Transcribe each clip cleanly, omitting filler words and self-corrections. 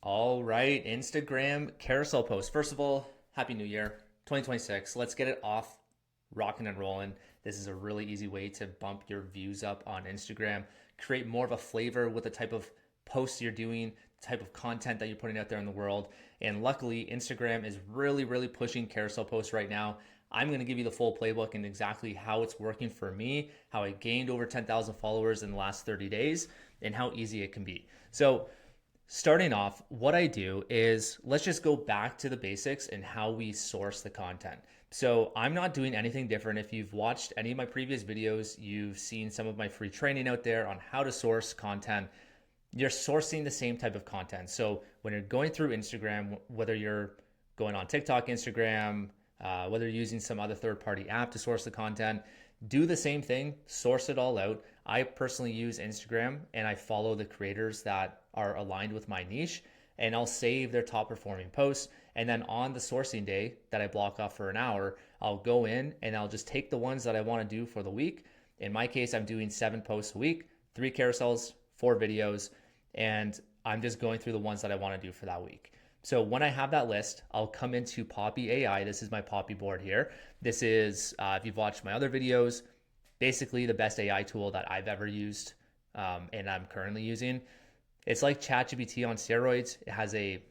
All right, Instagram carousel post. First of all, Happy New Year, 2026. Let's get it off rocking and rolling. This is a really easy way to bump your views up on Instagram, create more of a flavor with the type of posts you're doing, the type of content that you're putting out there in the world. And luckily, Instagram is really pushing carousel posts right now. I'm going to give you the full playbook and exactly how it's working for me, how I gained over 10,000 followers in the last 30 days, and how easy it can be. So, starting off, what I do is let's just go back to the basics and how we source the content. So I'm not doing anything different. If you've watched any of my previous videos, you've seen some of my free training out there on how to source content. You're sourcing the same type of content. So when you're going through Instagram, whether you're going on TikTok, Instagram, whether you're using some other third-party app to source the content, do the same thing, source it all out. I personally use Instagram and I follow the creators that are aligned with my niche, and I'll save their top performing posts. And then on the sourcing day that I block off for an hour, I'll go in and I'll just take the ones that I want to do for the week. In my case, I'm doing 7 posts a week, 3 carousels, 4 videos, and I'm just going through the ones that I want to do for that week. So when I have that list, I'll come into Poppy AI. This is my Poppy board here. This is, if you've watched my other videos, basically the best AI tool that I've ever used, and I'm currently using. It's like ChatGPT on steroids. It has a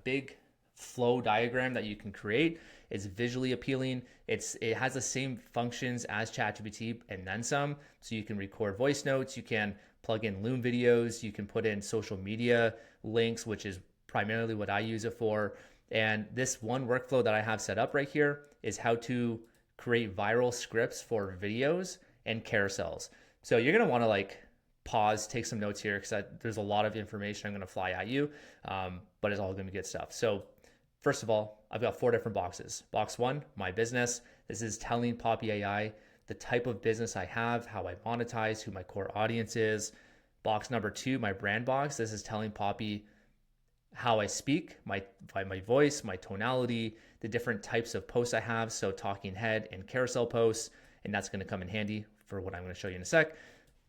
big flow diagram that you can create. It's visually appealing. It has the same functions as ChatGPT and then some. So you can record voice notes, you can plug in Loom videos, you can put in social media links, which is primarily what I use it for. And this one workflow that I have set up right here is how to create viral scripts for videos and carousels. So you're gonna want to like pause, take some notes here because there's a lot of information I'm gonna fly at you, but it's all gonna be good stuff. So first of all, I've got 4 different boxes. Box 1, my business. This is telling Poppy AI the type of business I have, how I monetize, who my core audience is. Box number 2, my brand box. This is telling Poppy how I speak, my voice, my tonality, the different types of posts I have. So talking head and carousel posts, and that's going to come in handy for what I'm going to show you in a sec.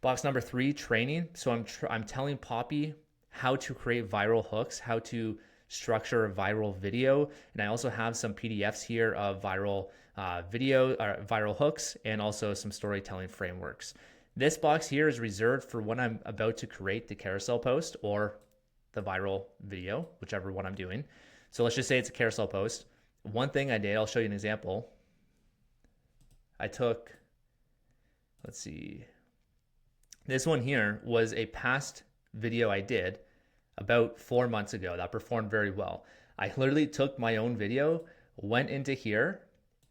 Box number 3, training. So I'm telling Poppy how to create viral hooks, how to structure a viral video, and I also have some PDFs here of viral video or viral hooks, and also some storytelling frameworks. This box here is reserved for when I'm about to create the carousel post or the viral video, whichever one I'm doing. So let's just say it's a carousel post. One thing I did, I'll show you an example. I took, let's see, this one here was a past video I did about 4 months ago that performed very well. I literally took my own video, went into here,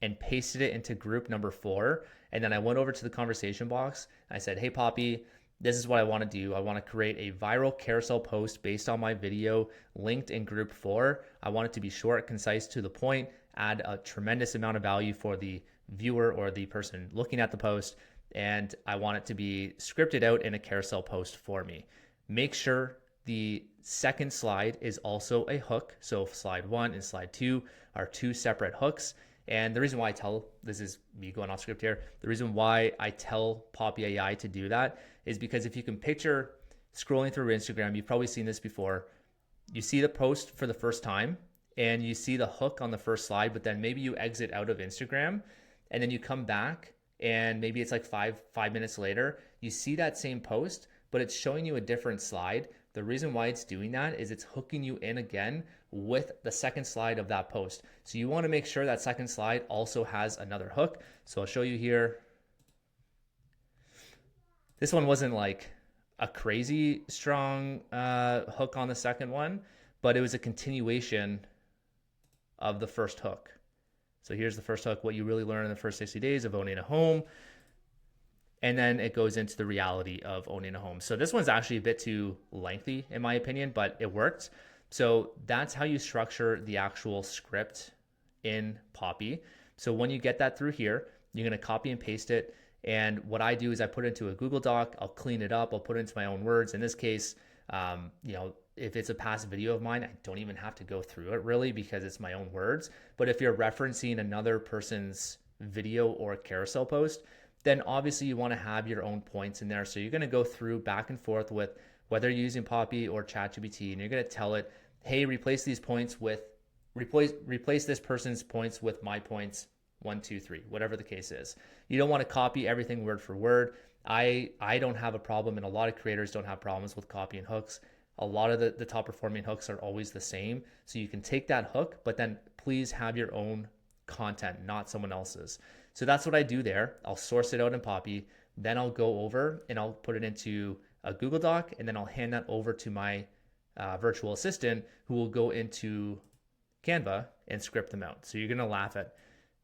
and pasted it into group number 4. And then I went over to the conversation box. I said, hey, Poppy, this is what I want to do. I want to create a viral carousel post based on my video linked in group 4. I want it to be short, concise, to the point, add a tremendous amount of value for the viewer or the person looking at the post. And I want it to be scripted out in a carousel post for me. Make sure the second slide is also a hook. So slide 1 and slide 2 are 2 separate hooks. And the reason why this is me going off script here, the reason why I tell Poppy AI to do that is because if you can picture scrolling through Instagram, you've probably seen this before. You see the post for the first time and you see the hook on the first slide, but then maybe you exit out of Instagram and then you come back and maybe it's like five minutes later, you see that same post, but it's showing you a different slide. The reason why it's doing that is it's hooking you in again with the second slide of that post. So you want to make sure that second slide also has another hook. So I'll show you here. This one wasn't like a crazy strong hook on the second one, but it was a continuation of the first hook. So here's the first hook, what you really learn in the first 60 days of owning a home. And then it goes into the reality of owning a home. So this one's actually a bit too lengthy in my opinion, but it worked. So that's how you structure the actual script in Poppy. So when you get that through here, you're going to copy and paste it. And what I do is I put it into a Google Doc. I'll clean it up. I'll put it into my own words. In this case, if it's a past video of mine, I don't even have to go through it really because it's my own words. But if you're referencing another person's video or carousel post, then obviously you want to have your own points in there. So you're going to go through back and forth with whether you're using Poppy or ChatGPT, and you're going to tell it, hey, replace this person's points with my points, 1, 2, 3, whatever the case is. You don't want to copy everything word for word. I don't have a problem, and a lot of creators don't have problems with copying hooks. A lot of the top performing hooks are always the same. So you can take that hook, but then please have your own content, not someone else's. So that's what I do there. I'll source it out in Poppy. Then I'll go over and I'll put it into a Google Doc, and then I'll hand that over to my virtual assistant, who will go into Canva and script them out. So you're going to laugh at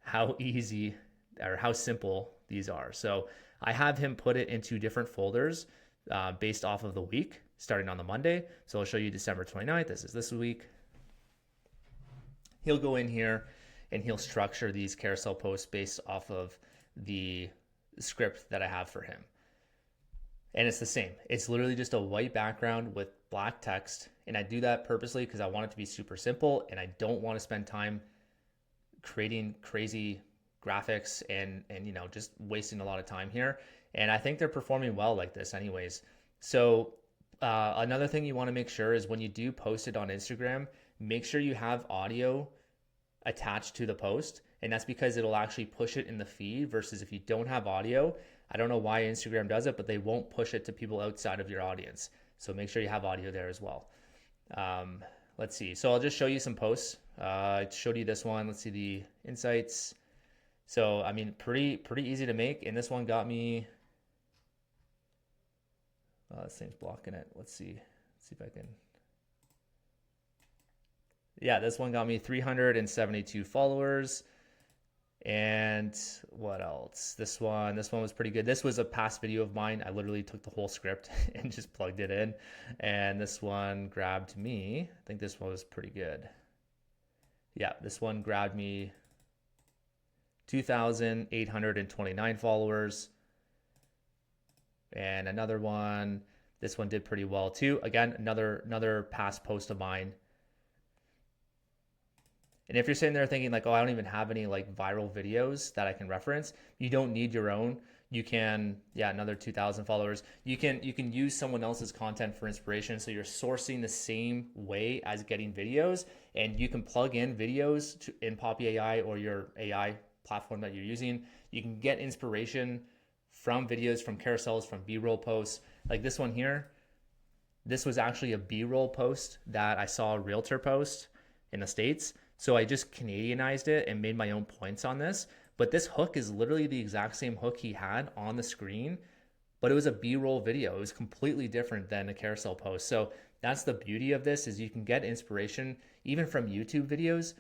how easy or how simple these are. So I have him put it into different folders based off of the week, starting on the Monday. So I'll show you December 29th. This is this week. He'll go in here and he'll structure these carousel posts based off of the script that I have for him. And it's the same. It's literally just a white background with black text. And I do that purposely because I want it to be super simple, and I don't want to spend time creating crazy graphics and just wasting a lot of time here. And I think they're performing well like this anyways. So another thing you want to make sure is when you do post it on Instagram, make sure you have audio attached to the post. And that's because it'll actually push it in the feed, versus if you don't have audio, I don't know why Instagram does it, but they won't push it to people outside of your audience. So make sure you have audio there as well. Let's see. So I'll just show you some posts. I showed you this one. Let's see the insights. So, I mean, pretty easy to make. And this one got me, this thing's blocking it. Let's see if I can. Yeah, this one got me 372 followers. And what else? This one was pretty good. This was a past video of mine. I literally took the whole script and just plugged it in. And this one grabbed me. I think this one was pretty good. Yeah, this one grabbed me 2,829 followers. And another one, this one did pretty well too. Again, another past post of mine. And if you're sitting there thinking like, oh, I don't even have any like viral videos that I can reference, you don't need your own. You can, another 2,000 followers. You can use someone else's content for inspiration. So you're sourcing the same way as getting videos, and you can plug in videos in Poppy AI or your AI platform that you're using. You can get inspiration from videos, from carousels, from B-roll posts. Like this one here, this was actually a B-roll post that I saw a realtor post in the States. So I just Canadianized it and made my own points on this. But this hook is literally the exact same hook he had on the screen, but it was a B-roll video. It was completely different than a carousel post. So that's the beauty of this, is you can get inspiration even from YouTube videos.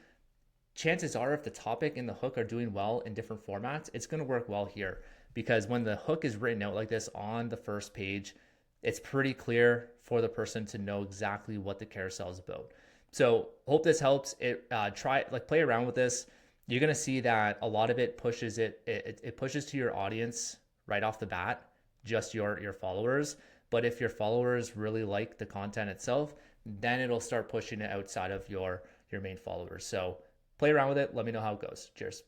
Chances are, if the topic and the hook are doing well in different formats, it's going to work well here, because when the hook is written out like this on the first page, it's pretty clear for the person to know exactly what the carousel is about. So hope this helps. Play around with this. You're going to see that a lot of it pushes it pushes to your audience right off the bat, just your followers. But if your followers really like the content itself, then it'll start pushing it outside of your main followers. So play around with it. Let me know how it goes. Cheers.